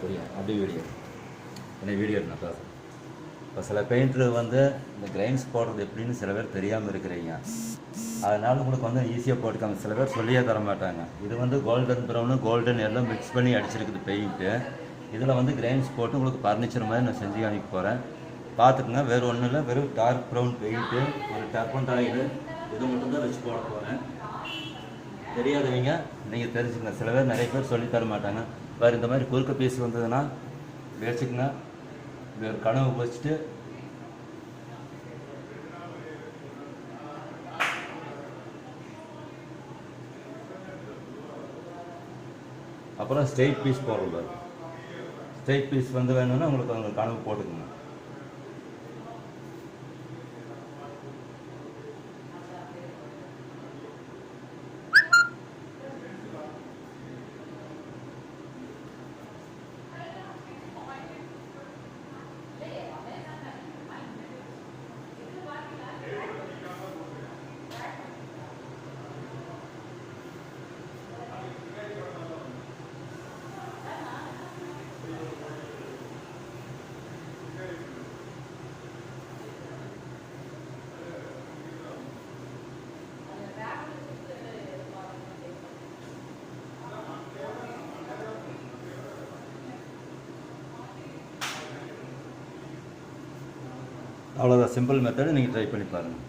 புரிய அப்படியே வீடியோ என்ன வீடியோ நான் பேசுகிறேன். இப்போ சில பெயிண்டர் வந்து இந்த கிரைன்ஸ் போடுறது எப்படின்னு சில பேர் தெரியாமல் இருக்கிறீங்க. அதனால் உங்களுக்கு வந்து ஈஸியாக போட்டுக்காங்க. சில பேர் சொல்லியே தர மாட்டாங்க. இது வந்து கோல்டன் ப்ரௌனு கோல்டன் எல்லாம் மிக்ஸ் பண்ணி அடிச்சிருக்குது பெயிண்ட்டு. இதில் வந்து கிரைன்ஸ் போட்டு உங்களுக்கு ஃபர்னிச்சர் மாதிரி நான் செஞ்சு காமிக்க போகிறேன். பார்த்துக்குங்க. வேறு ஒன்றும் இல்லை, வெறும் டார்க் ப்ரௌன் பெயிண்ட்டு, ஒரு டர்பன் ஆயில், இது மட்டும்தான் வச்சு போட போகிறேன். தெரியாதவங்க நீங்கள் தெரிஞ்சுக்கங்க. சில பேர் நிறைய பேர் சொல்லி தர மாட்டாங்க. வேறு இந்த மாதிரி குறுக்க பீஸ் வந்ததுன்னா வச்சுக்கோங்க. வேறு கனவு வச்சுட்டு அப்புறம் ஸ்ட்ரெயிட் பீஸ் போடுறது. ஸ்ட்ரெயிட் பீஸ் வந்து வேணும்னா உங்களுக்கு கனவு போட்டுக்கோங்க. அவ்வளோதான், சிம்பிள் மெத்தடு. நீங்கள் ட்ரை பண்ணி பாருங்கள்.